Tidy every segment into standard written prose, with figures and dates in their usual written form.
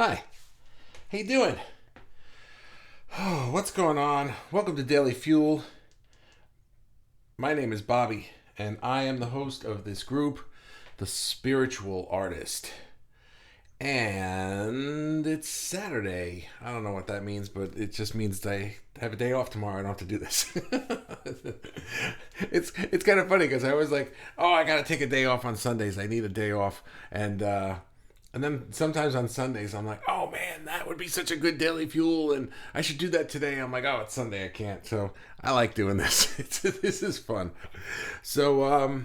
Hi, how you doing? Oh, what's going on? Welcome to Daily Fuel. My name is Bobby, and I am the host of this group, The Spiritual Artist. And it's Saturday. I don't know what that means, but it just means I have a day off tomorrow. I don't have to do this. It's kind of funny because I was like, oh, I got to take a day off on Sundays. I need a day off, and then sometimes on Sundays, I'm like, oh man, that would be such a good daily fuel, and I should do that today. I'm like, oh, it's Sunday, I can't. So I like doing this. This is fun. So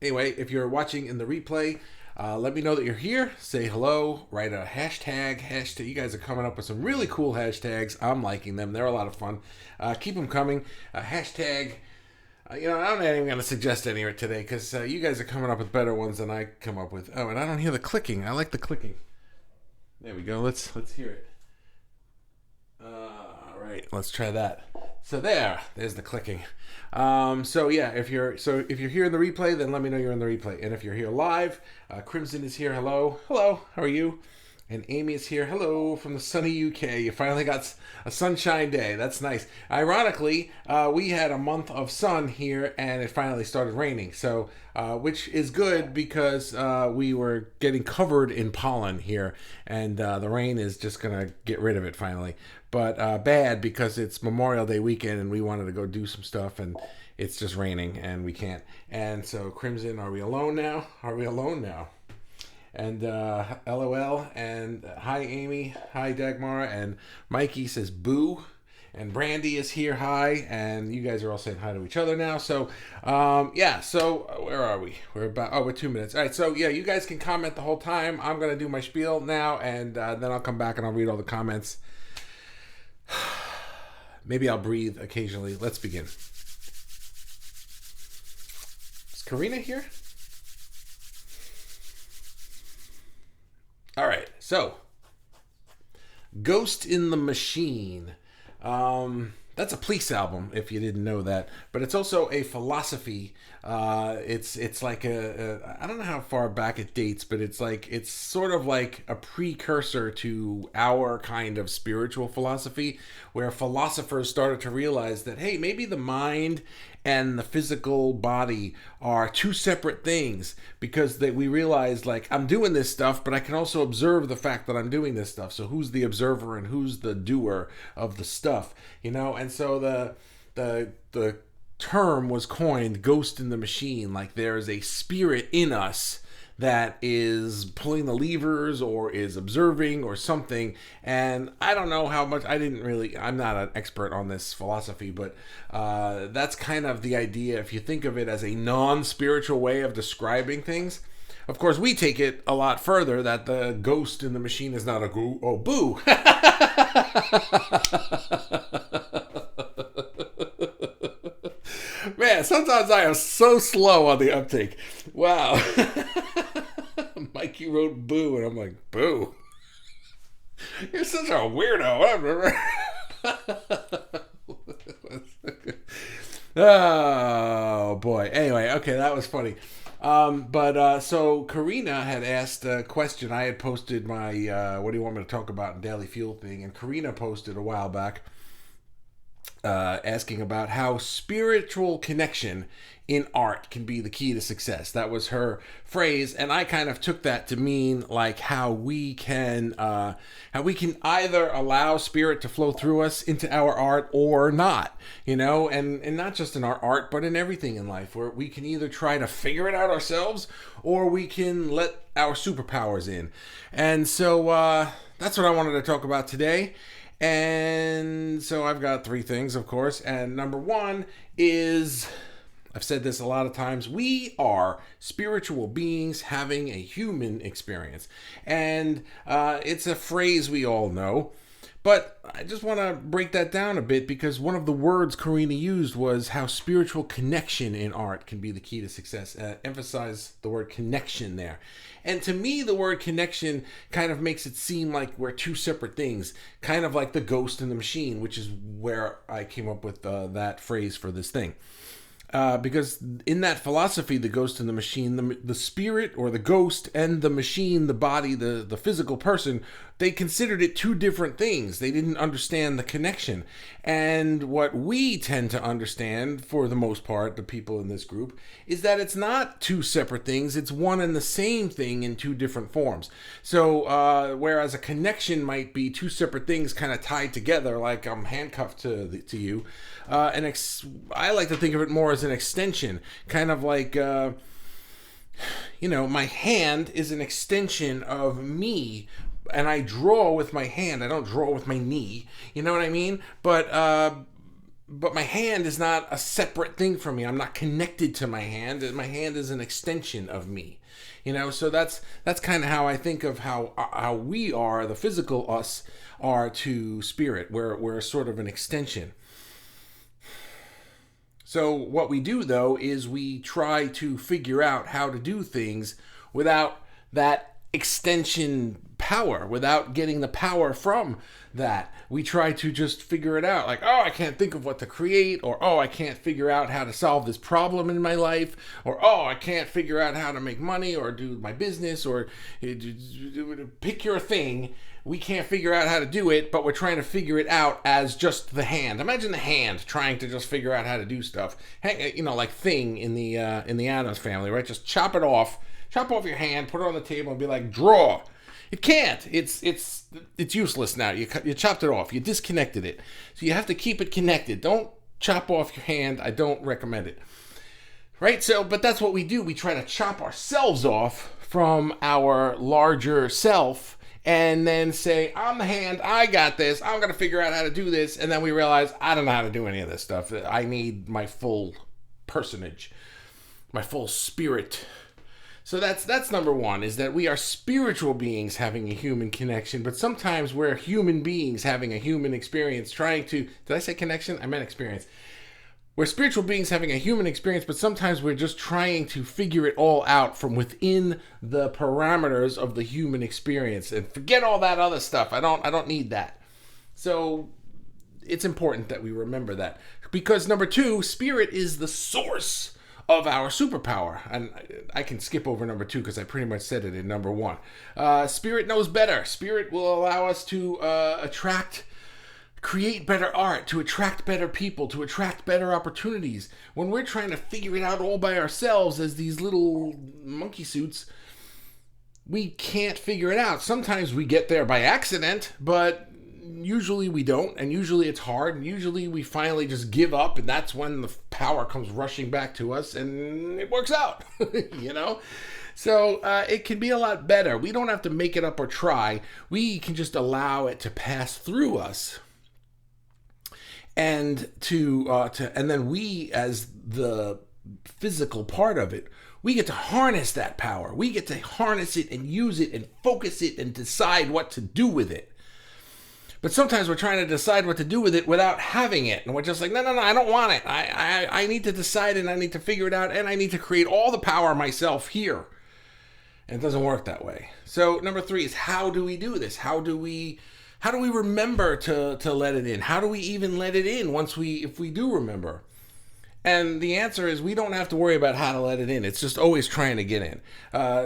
anyway, if you're watching in the replay, let me know that you're here. Say hello. Write a hashtag. Hashtag. You guys are coming up with some really cool hashtags. I'm liking them. They're a lot of fun. Keep them coming. Hashtag. I'm not even going to suggest any today because you guys are coming up with better ones than I come up with. Oh, and I don't hear the clicking. I like the clicking. There we go. Let's hear it. All right, let's try that. So there's the clicking. So yeah, if you're here in the replay, then let me know you're in the replay. And if you're here live, Crimson is here. Hello. How are you? And Amy is here. Hello from the sunny UK. You finally got a sunshine day. That's nice. Ironically, we had a month of sun here, and it finally started raining. So, which is good because we were getting covered in pollen here, and the rain is just gonna get rid of it finally. But bad because it's Memorial Day weekend, and we wanted to go do some stuff, and it's just raining, and we can't. And so, Crimson, are we alone now? And LOL, and hi Amy, hi Dagmar, and Mikey says boo, and Brandy is here, hi, and you guys are all saying hi to each other now. So so where are we? We're 2 minutes. All right, so yeah, you guys can comment the whole time. I'm gonna do my spiel now, and then I'll come back and I'll read all the comments. Maybe I'll breathe occasionally. Let's begin. Is Karina here? All right, so Ghost in the Machine. That's a Police album, if you didn't know that. But it's also a philosophy. It's like I don't know how far back it dates, but it's sort of like a precursor to our kind of spiritual philosophy, where philosophers started to realize that, hey, maybe the mind and the physical body are two separate things, because we realized, like, I'm doing this stuff, but I can also observe the fact that I'm doing this stuff. So who's the observer and who's the doer of the stuff, And so the term was coined, ghost in the machine. Like, there is a spirit in us that is pulling the levers or is observing or something. And I don't know how much, I'm not an expert on this philosophy, but that's kind of the idea if you think of it as a non-spiritual way of describing things. Of course, we take it a lot further, that the ghost in the machine is not a boo. Man, sometimes I am so slow on the uptake. Wow. Mikey wrote boo, and I'm like, boo. You're such a weirdo. Oh, boy. Anyway, okay, that was funny. So Karina had asked a question. I had posted my, what do you want me to talk about in Daily Fuel thing, and Karina posted a while back asking about how spiritual connection in art can be the key to success. That was her phrase, and I kind of took that to mean like how we can either allow spirit to flow through us into our art or not, and not just in our art, but in everything in life, where we can either try to figure it out ourselves or we can let our superpowers in. And so that's what I wanted to talk about today. And so I've got three things, of course. And number one is, I've said this a lot of times, we are spiritual beings having a human experience. And it's a phrase we all know. But I just want to break that down a bit, because one of the words Karina used was how spiritual connection in art can be the key to success. Emphasize the word connection there. And to me, the word connection kind of makes it seem like we're two separate things, kind of like the ghost in the machine, which is where I came up with that phrase for this thing. Because in that philosophy, the ghost and the machine, the spirit or the ghost and the machine, the body, the physical person, they considered it two different things. They didn't understand the connection. And what we tend to understand, for the most part, the people in this group, is that it's not two separate things. It's one and the same thing in two different forms. So whereas a connection might be two separate things kind of tied together, like I'm handcuffed to you, I like to think of it more as an extension, kind of like... my hand is an extension of me, and I draw with my hand. I don't draw with my knee. You know what I mean? But my hand is not a separate thing from me. I'm not connected to my hand. My hand is an extension of me. So that's kind of how I think of how we are, the physical us, are to spirit. We're sort of an extension. So what we do, though, is we try to figure out how to do things without that extension power, without getting the power from that. We try to just figure it out, like, oh, I can't think of what to create, or, oh, I can't figure out how to solve this problem in my life, or, oh, I can't figure out how to make money or do my business, or pick your thing. We can't figure out how to do it, but we're trying to figure it out as just the hand. Imagine the hand trying to just figure out how to do stuff. Like Thing in the Addams Family, right? Just chop off your hand, put it on the table, and be like, draw. It can't. It's useless now. You chopped it off. You disconnected it. So you have to keep it connected. Don't chop off your hand. I don't recommend it. Right? But that's what we do. We try to chop ourselves off from our larger self, and then say, I'm the hand, I got this, I'm going to figure out how to do this. And then we realize, I don't know how to do any of this stuff. I need my full personage, my full spirit. So that's number one, is that we are spiritual beings having a human connection, but sometimes we're human beings having a human experience, did I say connection? I meant experience. We're spiritual beings having a human experience, but sometimes we're just trying to figure it all out from within the parameters of the human experience, and forget all that other stuff. I don't need that. So it's important that we remember that, because number two, spirit is the source of our superpower. And I can skip over number two because I pretty much said it in number one. Spirit knows better. Spirit will allow us to create better art, to attract better people, to attract better opportunities. When we're trying to figure it out all by ourselves as these little monkey suits, we can't figure it out. Sometimes we get there by accident, but usually we don't, and usually it's hard, and usually we finally just give up, and that's when the power comes rushing back to us, and it works out, So it can be a lot better. We don't have to make it up or try. We can just allow it to pass through us. And and then we, as the physical part of it, we get to harness that power. We get to harness it and use it and focus it and decide what to do with it. But sometimes we're trying to decide what to do with it without having it. And we're just like, no, I don't want it. I need to decide, and I need to figure it out, and I need to create all the power myself here. And it doesn't work that way. So number three is, how do we do this? How do we remember to let it in? How do we even let it in if we do remember? And the answer is, we don't have to worry about how to let it in. It's just always trying to get in.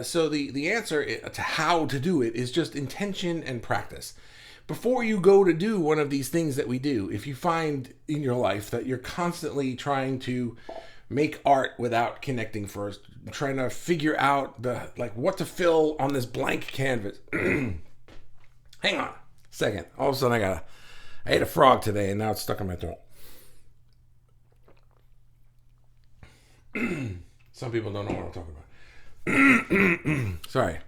So the answer to how to do it is just intention and practice. Before you go to do one of these things that we do, if you find in your life that you're constantly trying to make art without connecting first, trying to figure out what to fill on this blank canvas. Hang on a second. All of a sudden I ate a frog today, and now it's stuck in my throat. Some people don't know what I'm talking about. Sorry.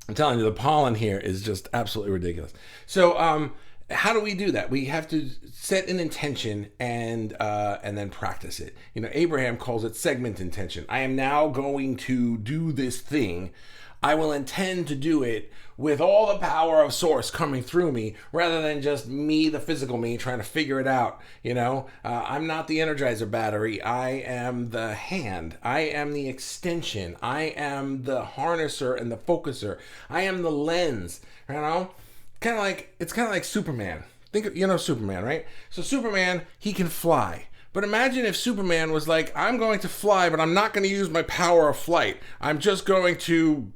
I'm telling you, the pollen here is just absolutely ridiculous. So, how do we do that? We have to set an intention and then practice it. Abraham calls it segment intention. I am now going to do this thing. I will intend to do it with all the power of source coming through me, rather than just me, the physical me, trying to figure it out. I'm not the Energizer battery. I am the hand. I am the extension. I am the harnesser and the focuser. I am the lens. It's kind of like Superman. Think of, Superman, right? So Superman, he can fly. But imagine if Superman was like, I'm going to fly, but I'm not going to use my power of flight. I'm just going to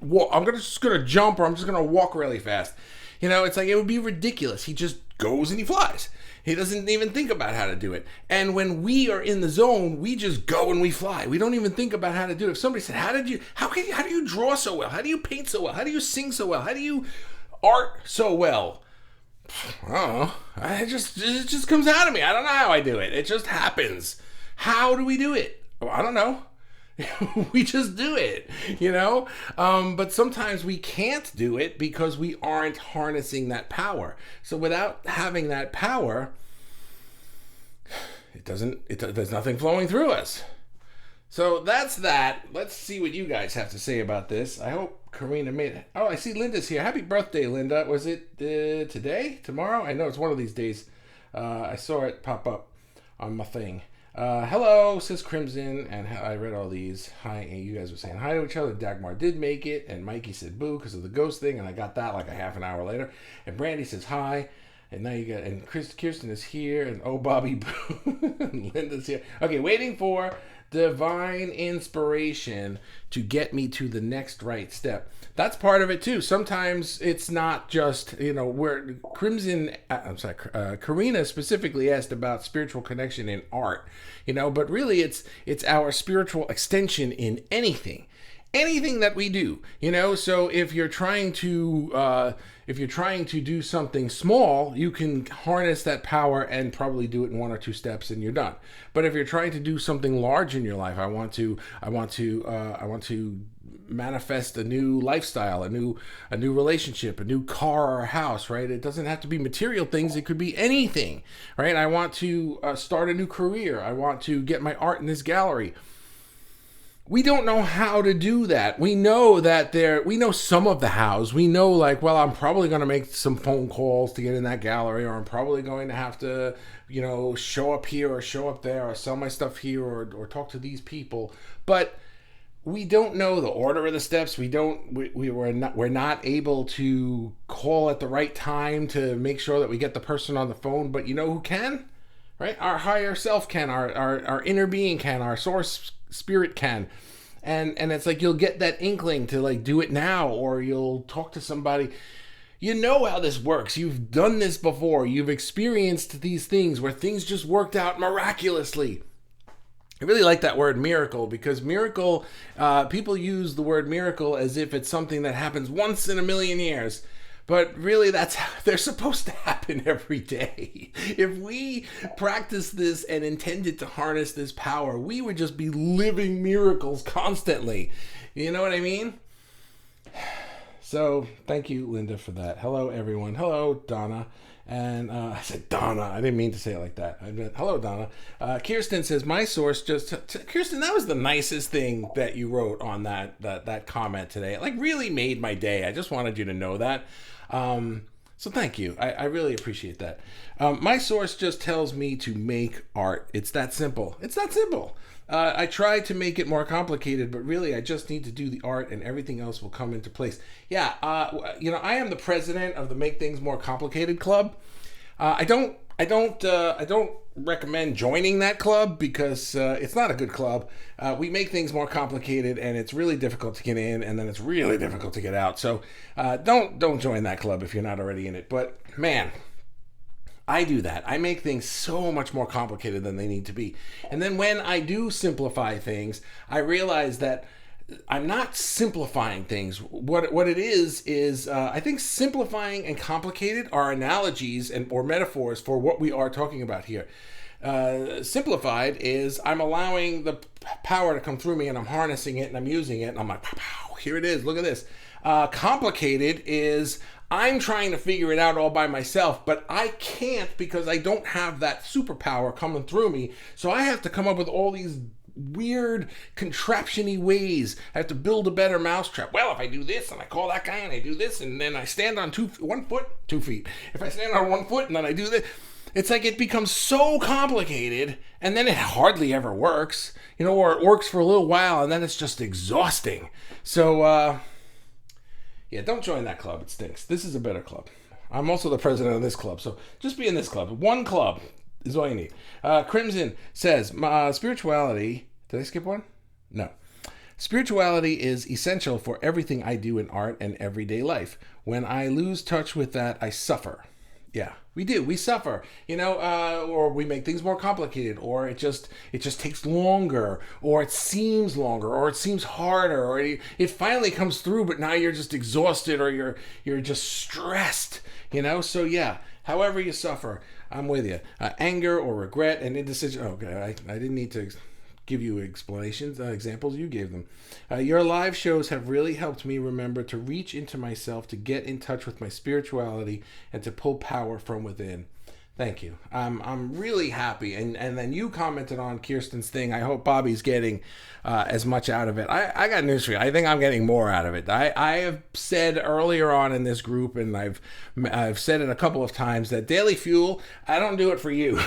just gonna jump, or I'm just gonna walk really fast. It's like it would be ridiculous. He just goes and he flies. He doesn't even think about how to do it. And when we are in the zone, we just go and we fly. We don't even think about how to do it. If somebody said, how do you draw so well? How do you paint so well? How do you sing so well? How do you art so well? I don't know. It just comes out of me. I don't know how I do it. It just happens. How do we do it? Well, I don't know. We just do it, but sometimes we can't do it because we aren't harnessing that power. So without having that power, there's nothing flowing through us. So that's that. Let's see what you guys have to say about this. I hope Karina made it. Oh, I see Linda's here. Happy birthday, Linda. Was it today? Tomorrow? I know it's one of these days. I saw it pop up on my thing. Hello, says Crimson, and I read all these. Hi, and you guys were saying hi to each other. Dagmar did make it, and Mikey said boo because of the ghost thing, and I got that like a half an hour later. And Brandy says hi, and now and Kirsten is here, and oh, Bobby boo, and Linda's here. Okay, waiting for divine inspiration to get me to the next right step. That's part of it too. Sometimes it's not just, where Karina specifically asked about spiritual connection in art, but really it's our spiritual extension in anything that we do, so if you're trying to do something small, you can harness that power and probably do it in 1 or 2 steps and you're done. But if you're trying to do something large in your life, I want to manifest a new lifestyle, a new relationship, a new car or a house, right? It doesn't have to be material things. It could be anything, right? I want to start a new career. I want to get my art in this gallery. We don't know how to do that. We know we know some of the hows. We know I'm probably going to make some phone calls to get in that gallery, or I'm probably going to have to, show up here or show up there or sell my stuff here or talk to these people. But we don't know the order of the steps. We're not able to call at the right time to make sure that we get the person on the phone. But you know who can? Right? Our higher self can, our inner being can, our source spirit can. And it's like you'll get that inkling to do it now, or you'll talk to somebody. You know how this works. You've done this before. You've experienced these things where things just worked out miraculously. I really like that word miracle, because miracle, people use the word miracle as if it's something that happens once in a million years. But really, they're supposed to happen every day. If we practice this and intended to harness this power, we would just be living miracles constantly. You know what I mean? So, thank you, Linda, for that. Hello, everyone. Hello, Donna. And I said Donna. I didn't mean to say it like that. I meant, hello, Donna. Kirsten says, my source Kirsten, that was the nicest thing that you wrote on that comment today. It really made my day. I just wanted you to know that. So thank you. I really appreciate that. My source just tells me to make art. It's that simple. I try to make it more complicated, but really I just need to do the art and everything else will come into place. Yeah, I am the president of the Make Things More Complicated Club. I don't recommend joining that club because it's not a good club. We make things more complicated, and it's really difficult to get in, and then it's really difficult to get out. So don't join that club if you're not already in it. But man, I do that. I make things so much more complicated than they need to be. And then when I do simplify things, I realize that I'm not simplifying things. What it is I think simplifying and complicated are analogies or metaphors for what we are talking about here. Simplified is I'm allowing the power to come through me and I'm harnessing it and I'm using it and I'm like, pow, here it is, look at this. Complicated is I'm trying to figure it out all by myself, but I can't because I don't have that superpower coming through me. So I have to come up with all these weird contraption-y ways. I have to build a better mousetrap. Well, if I do this and I call that guy and I do this and then I stand on 1 foot, 2 feet. If I stand on 1 foot and then I do this, it's like it becomes so complicated and then it hardly ever works, or it works for a little while and then it's just exhausting. So, yeah, don't join that club. It stinks. This is a better club. I'm also the president of this club, so just be in this club. One club is all you need. Crimson says, spirituality... Did I skip one? No. Spirituality is essential for everything I do in art and everyday life. When I lose touch with that, I suffer. Yeah, we do. We suffer, or we make things more complicated, or it just takes longer, or it seems longer, or it seems harder, or it finally comes through, but now you're just exhausted, or you're just stressed, So yeah, however you suffer, I'm with you. Anger or regret and indecision. Okay, I didn't need to give you examples. You gave them. Your live shows have really helped me remember to reach into myself, to get in touch with my spirituality, and to pull power from within. Thank you. I'm really happy. And then you commented on Kirsten's thing. I hope Bobby's getting as much out of it. I got news for you. I think I'm getting more out of it. I have said earlier on in this group, and I've said it a couple of times, that Daily Fuel, I don't do it for you.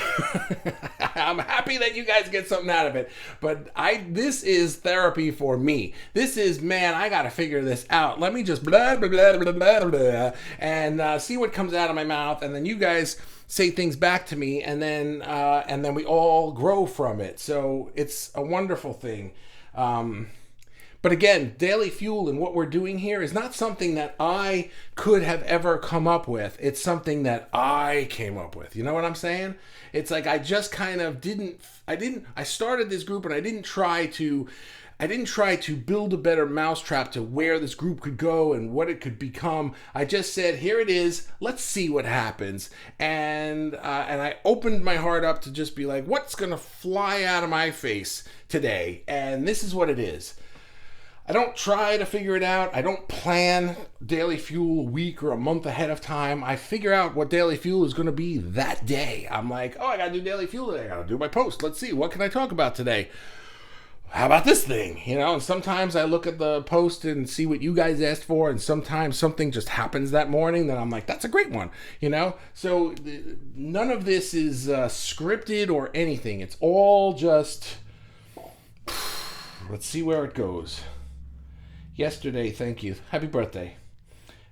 I'm happy that you guys get something out of it. But this is therapy for me. This is, man, I got to figure this out. Let me just blah, blah, blah, blah, blah, blah, and see what comes out of my mouth. And then you guys say things back to me, and then we all grow from it. So it's a wonderful thing. But again, Daily Fuel and what we're doing here is not something that I could have ever come up with. It's something that I came up with. You know what I'm saying? It's like I just kind of I started this group, and I didn't try to build a better mousetrap to where this group could go and what it could become. I just said, here it is. Let's see what happens. And I opened my heart up to just be like, what's going to fly out of my face today? And this is what it is. I don't try to figure it out. I don't plan Daily Fuel a week or a month ahead of time. I figure out what Daily Fuel is going to be that day. I'm like, I got to do Daily Fuel today. I got to do my post. Let's see. What can I talk about today? How about this thing? And sometimes I look at the post and see what you guys asked for, and sometimes something just happens that morning that I'm like, that's a great one, So none of this is scripted or anything. It's all just, let's see where it goes. Yesterday, thank you. Happy birthday.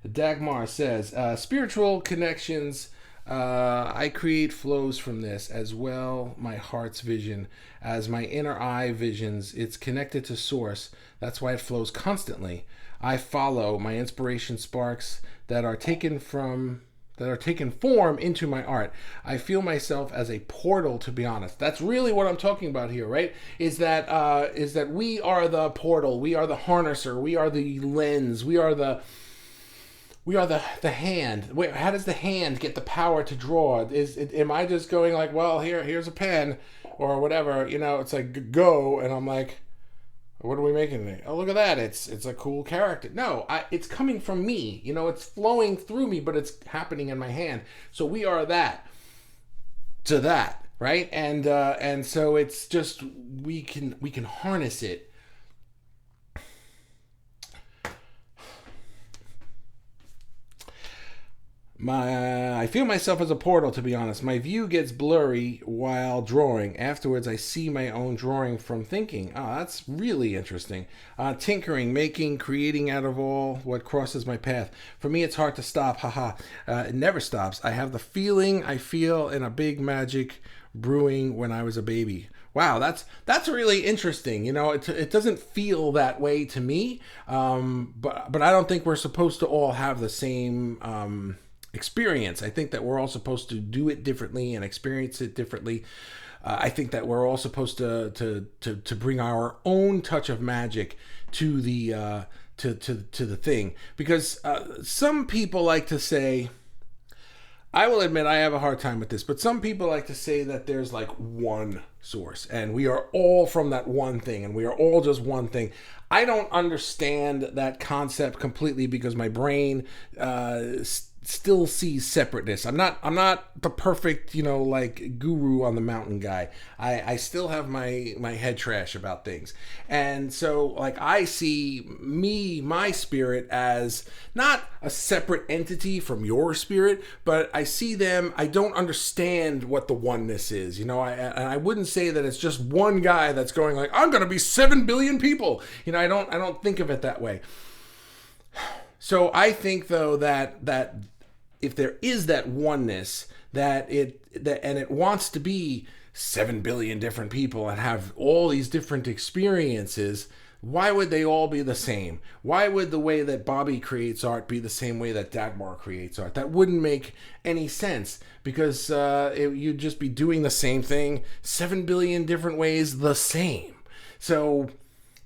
Dagmar says, spiritual connections, I create flows from this as well. My heart's vision as my inner eye visions. It's connected to source. That's why it flows constantly. I follow my inspiration sparks that are taken form into my art. I feel myself as a portal, to be honest. That's really what I'm talking about here, right? Is that we are the portal, we are the harnesser, we are the lens, we are the hand. Wait, how does the hand get the power to draw? Am I just going like, well, here's a pen or whatever, it's like go, and I'm like, what are we making today? Oh, look at that. It's a cool character. No, it's coming from me. It's flowing through me, but it's happening in my hand. So we are that to that, right? And so it's just we can harness it. I feel myself as a portal, to be honest. My view gets blurry while drawing. Afterwards, I see my own drawing from thinking. Oh, that's really interesting. Tinkering, making, creating out of all what crosses my path. For me, it's hard to stop. Haha. It never stops. I have the feeling I feel in a big magic brewing when I was a baby. Wow, that's really interesting. It doesn't feel that way to me, but I don't think we're supposed to all have the same experience. I think that we're all supposed to do it differently and experience it differently. I think that we're all supposed to bring our own touch of magic to the to the thing, because some people like to say, I will admit I have a hard time with this, but some people like to say that there's like one source and we are all from that one thing and we are all just one thing. I don't understand that concept completely because my brain still sees separateness. I'm not the perfect, like guru on the mountain guy. I still have my head trash about things. And so like I see my spirit as not a separate entity from your spirit, but I see them, I don't understand what the oneness is. And I wouldn't say that it's just one guy that's going like, I'm going to be 7 billion people. I don't think of it that way. So I think though that if there is that oneness, and it wants to be 7 billion different people and have all these different experiences, why would they all be the same? Why would the way that Bobby creates art be the same way that Dagmar creates art? That wouldn't make any sense, because you'd just be doing the same thing 7 billion different ways the same. So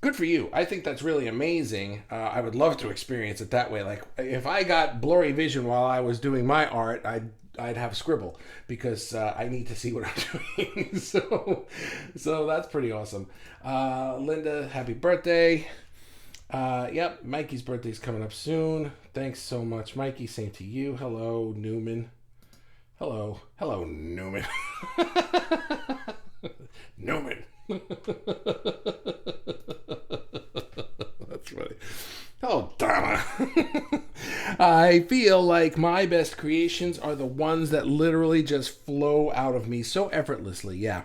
good for you. I think that's really amazing. I would love to experience it that way. Like, if I got blurry vision while I was doing my art, I'd have scribble, because I need to see what I'm doing. So that's pretty awesome. Linda, happy birthday. Yep, Mikey's birthday's coming up soon. Thanks so much, Mikey. Same to you. Hello, Newman. Hello, Newman. Newman. That's funny. Oh, Donna. I feel like my best creations are the ones that literally just flow out of me so effortlessly. Yeah.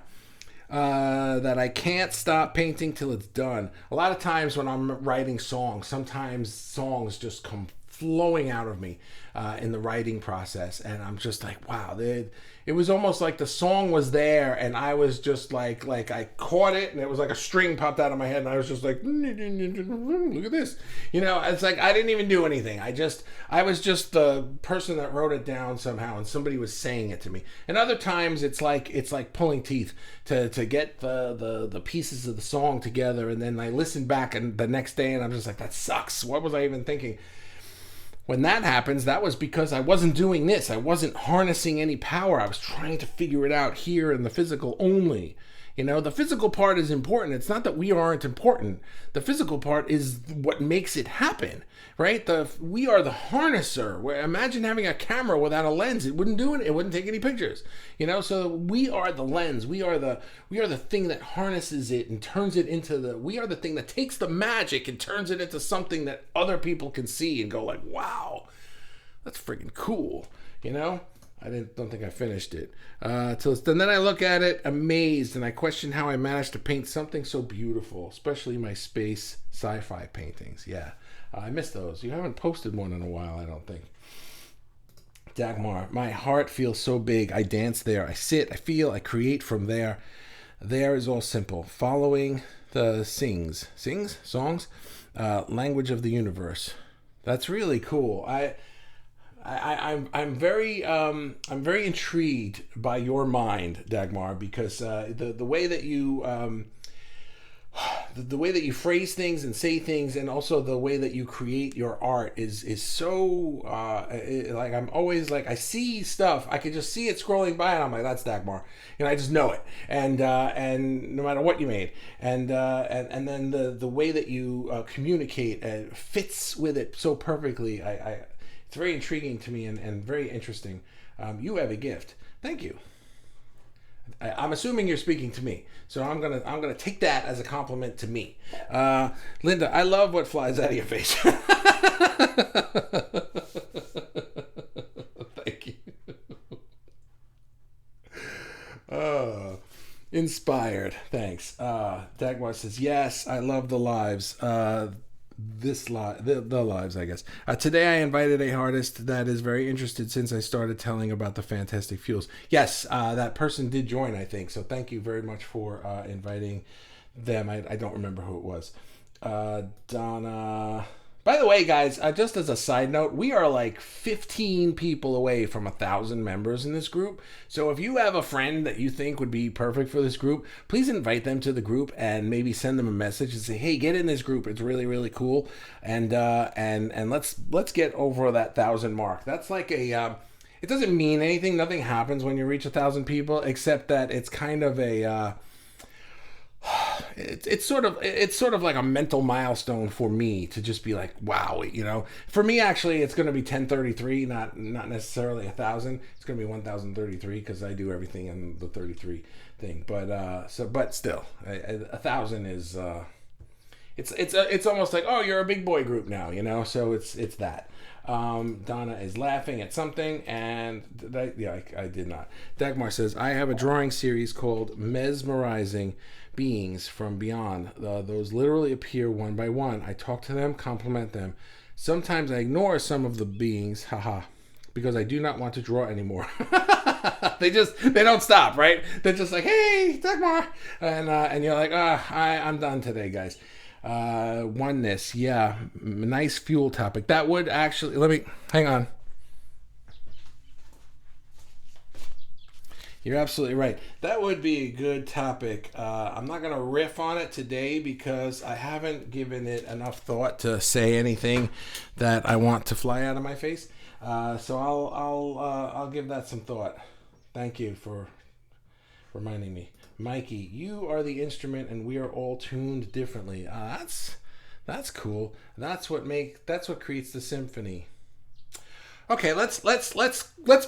That I can't stop painting till it's done. A lot of times when I'm writing songs, sometimes songs just come flowing out of me in the writing process, and I'm just like, wow, it was almost like the song was there, and I was just like I caught it, and it was like a string popped out of my head, and I was just like, look at this, it's like I didn't even do anything. I was just the person that wrote it down somehow, and somebody was saying it to me. And other times it's like pulling teeth to get the pieces of the song together, and then I listen back and the next day, and I'm just like, that sucks. What was I even thinking? When that happens, that was because I wasn't doing this. I wasn't harnessing any power. I was trying to figure it out here in the physical only. The physical part is important. It's not that we aren't important. The physical part is what makes it happen, right? We are the harnesser. Imagine having a camera without a lens. It wouldn't do it. It wouldn't take any pictures. So we are the lens. We are the thing that harnesses it and turns it into we are the thing that takes the magic and turns it into something that other people can see and go like, wow, that's freaking cool. I don't think I finished it. And then I look at it amazed, and I question how I managed to paint something so beautiful, especially my space sci-fi paintings. Yeah, I miss those. You haven't posted one in a while, I don't think. Dagmar, my heart feels so big. I dance there. I sit, I feel, I create from there. There is all simple. Following the songs, language of the universe. That's really cool. I'm very intrigued by your mind, Dagmar, because the way that you the way that you phrase things and say things, and also the way that you create your art is so like, I'm always like, I see stuff, I can just see it scrolling by, and I'm like, that's Dagmar, I just know it, and no matter what you made, and then the way that you communicate fits with it so perfectly. It's very intriguing to me and very interesting. You have a gift. Thank you. I'm assuming you're speaking to me, so I'm gonna take that as a compliment to me. Linda, I love what flies out of your face. Thank you. Inspired. Thanks. Dagmar says, yes, I love the lives. The lives, I guess. Today I invited a artist that is very interested since I started telling about the fantastic fuels. Yes, that person did join, I think. So thank you very much for inviting them. I don't remember who it was. Donna. By the way, guys, just as a side note, we are like 15 people away from 1,000 members in this group. So if you have a friend that you think would be perfect for this group, please invite them to the group and maybe send them a message and say, hey, get in this group. It's really, really cool. And let's get over that 1,000 mark. That's like it doesn't mean anything. Nothing happens when you reach 1,000 people, except that it's kind of a it's sort of like a mental milestone for me to just be like, wow, For me, actually, it's going to be 1033, not necessarily 1,000. It's going to be 1,033 because I do everything in the 33 thing. But still, 1,000 is it's almost like, oh, you're a big boy group now, So it's that. Donna is laughing at something, and I did not. Dagmar says, I have a drawing series called Mesmerizing Beings from Beyond. Those literally appear one by one. I talk to them, compliment them. Sometimes I ignore some of the beings, because I do not want to draw anymore. They don't stop, right? They're just like, hey, Dagmar, and you're like, I'm done today, guys. Oneness, yeah, nice fuel topic. That would actually, let me, hang on. You're absolutely right. That would be a good topic. I'm not going to riff on it today because I haven't given it enough thought to say anything that I want to fly out of my face. So I'll give that some thought. Thank you for reminding me. Mikey, you are the instrument and we are all tuned differently. That's cool. That's what creates the symphony. Okay, let's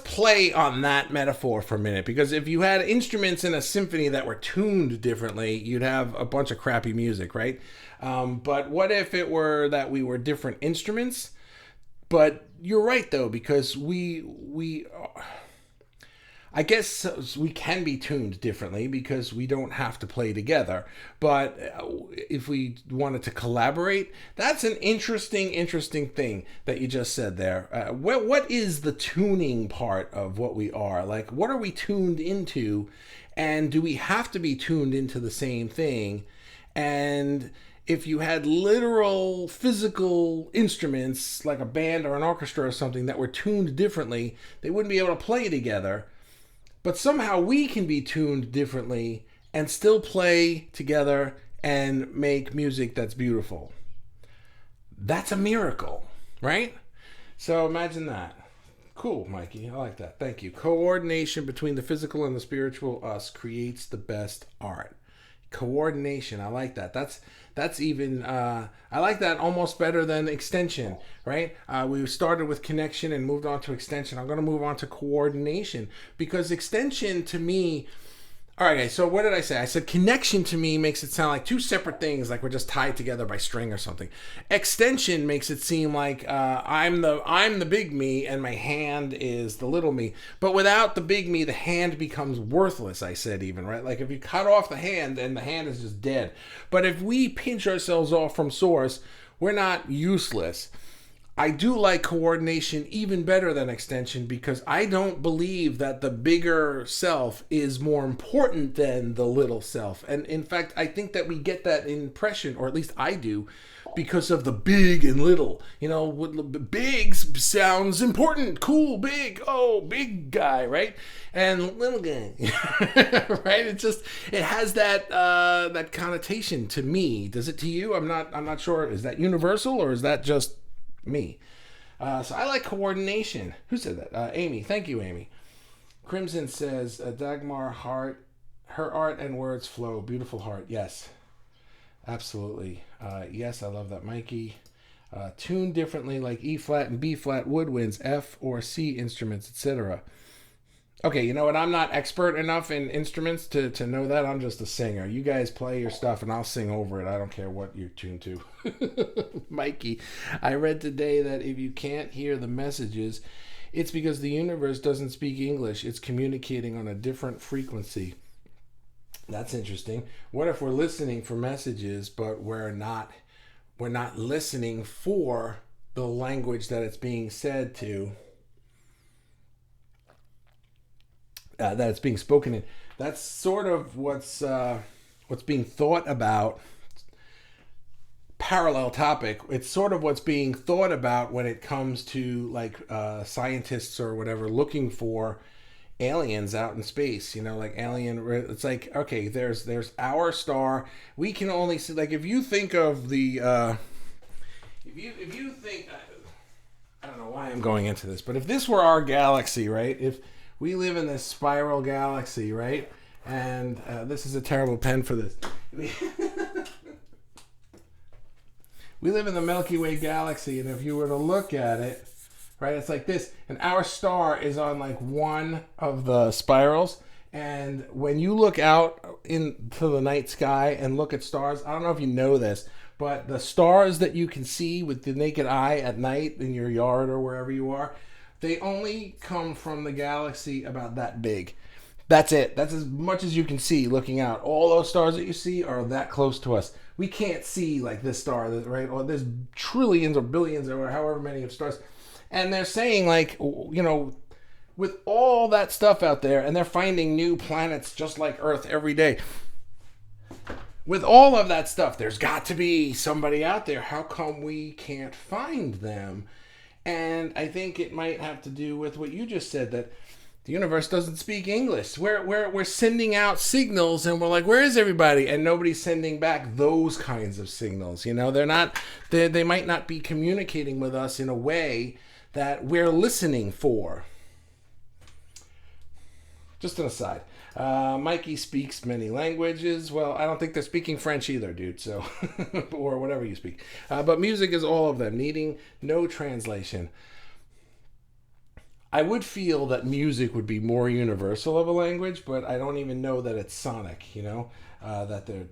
play on that metaphor for a minute, because if you had instruments in a symphony that were tuned differently, you'd have a bunch of crappy music, right? But what if it were that we were different instruments? But you're right though, because I guess we can be tuned differently because we don't have to play together. But if we wanted to collaborate, that's an interesting thing that you just said there. What is the tuning part of what we are? Like, what are we tuned into? And do we have to be tuned into the same thing? And if you had literal physical instruments like a band or an orchestra or something that were tuned differently, they wouldn't be able to play together. But somehow we can be tuned differently and still play together and make music that's beautiful. That's a miracle, right? So imagine that. Cool, Mikey. I like that. Thank you. Coordination between the physical and the spiritual us creates the best art. Coordination. I like that. That's even I like that almost better than extension, right? We started with connection and moved on to extension. I'm going to move on to coordination, because extension to me, all right, guys, so what did I say? I said connection to me makes it sound like two separate things, like we're just tied together by string or something. Extension makes it seem like I'm the big me and my hand is the little me. But without the big me, the hand becomes worthless, I said even, right? Like if you cut off the hand, then the hand is just dead. But if we pinch ourselves off from source, we're not useless. I do like coordination even better than extension, because I don't believe that the bigger self is more important than the little self. And in fact, I think that we get that impression, or at least I do, because of the big and little. You know, big sounds important, cool, big, oh, big guy, right? And little guy, right? It has that connotation to me. Does it to you? I'm not sure. Is that universal, or is that just me? So I like coordination. Who said that? Amy. Thank you, Amy. Crimson says, Dagmar Hart, her art and words flow. Beautiful heart. Yes, absolutely. Yes, I love that, Mikey. Tuned differently, like E flat and B flat woodwinds, F or C instruments, etc. Okay, you know what? I'm not expert enough in instruments to know that. I'm just a singer. You guys play your stuff and I'll sing over it. I don't care what you're tuned to. Mikey, I read today that if you can't hear the messages, it's because the universe doesn't speak English. It's communicating on a different frequency. That's interesting. What if we're listening for messages, but we're not listening for the language that it's being said to? That it's being spoken in. That's sort of what's being thought about. Parallel topic. It's sort of what's being thought about when it comes to like scientists or whatever looking for aliens out in space. You know, like alien. It's like, okay, there's our star. We can only see, like, if you think of the if you think, I don't know why I'm going into this, but if this were our galaxy, right? If we live in this spiral galaxy, right? And this is a terrible pen for this. We live in the Milky Way galaxy, and if you were to look at it, right, it's like this. And our star is on like one of the spirals. And when you look out into the night sky and look at stars, I don't know if you know this, but the stars that you can see with the naked eye at night in your yard or wherever you are, they only come from the galaxy about that big. That's it. That's as much as you can see looking out. All those stars that you see are that close to us. We can't see like this star, right? Or there's trillions or billions or however many of stars. And they're saying, like, you know, with all that stuff out there, and they're finding new planets just like Earth every day. with all of that stuff, there's got to be somebody out there. How come we can't find them? And I think it might have to do with what you just said, that the universe doesn't speak English. We're sending out signals and we're like, where is everybody? And nobody's sending back those kinds of signals. They might not be communicating with us in a way that we're listening for. Just an aside. Mikey speaks many languages. Well, I don't think they're speaking French either, dude. So, or whatever you speak. But music is all of them, needing no translation. I would feel that music would be more universal of a language, but I don't even know that it's sonic, that they're,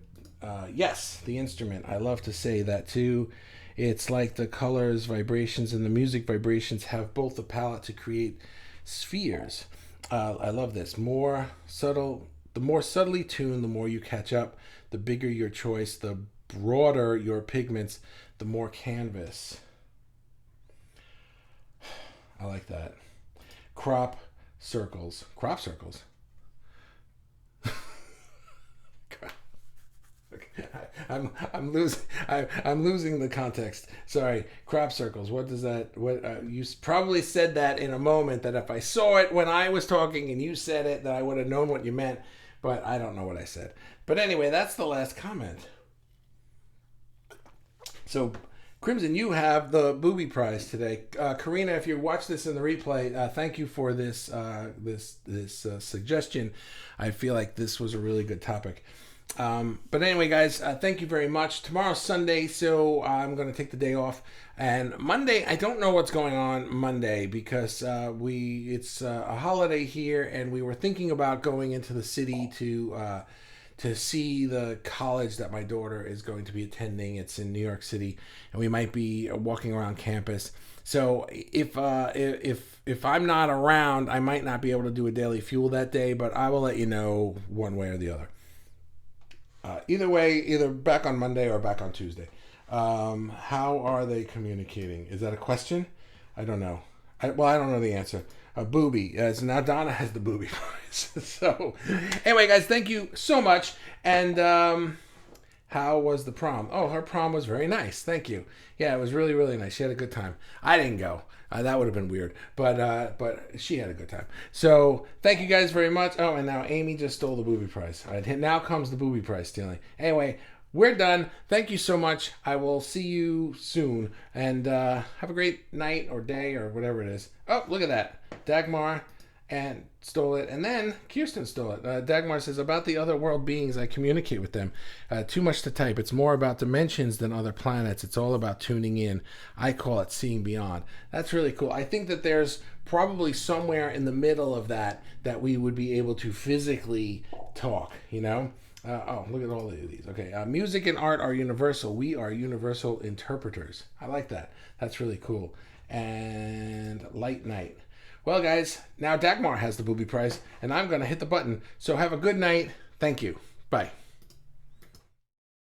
yes, the instrument. I love to say that too. It's like the colors, vibrations, and the music vibrations have both the palette to create spheres. I love this. The more subtly tuned, the more you catch up. The bigger your choice, the broader your pigments, the more canvas. I like that. Crop circles. I'm losing the context. Sorry. Crop circles. What does that? You probably said that in a moment, that if I saw it when I was talking and you said it, that I would have known what you meant. But I don't know what I said. But anyway, that's the last comment. So, Crimson, you have the booby prize today. Karina, if you watch this in the replay, thank you for this suggestion. I feel like this was a really good topic. But anyway, guys, thank you very much. Tomorrow's Sunday, so I'm going to take the day off. And Monday, I don't know what's going on Monday, because it's a holiday here, and we were thinking about going into the city to see the college that my daughter is going to be attending. It's in New York City, and we might be walking around campus. So if I'm not around, I might not be able to do a daily fuel that day, but I will let you know one way or the other. Either way, either back on Monday or back on Tuesday. How are they communicating? Is that a question? I don't know. I don't know the answer. A booby. So now Donna has the booby prize. So anyway, guys, thank you so much. And how was the prom? Oh, her prom was very nice. Thank you. Yeah, it was really, really nice. She had a good time. I didn't go. That would have been weird. But she had a good time. So thank you guys very much. Oh, and now Amy just stole the booby prize. All right, now comes the booby prize stealing. Anyway, we're done. Thank you so much. I will see you soon. And have a great night or day or whatever it is. Oh, look at that. Dagmar and stole it. And then Kirsten stole it. Dagmar says, about the other world beings, I communicate with them. Too much to type. It's more about dimensions than other planets. It's all about tuning in. I call it seeing beyond. That's really cool. I think that there's probably somewhere in the middle of that we would be able to physically talk, oh, look at all of these. Okay, music and art are universal. We are universal interpreters. I like that. That's really cool. And light night. Well, guys, now Dagmar has the booby prize, and I'm going to hit the button. So have a good night. Thank you. Bye.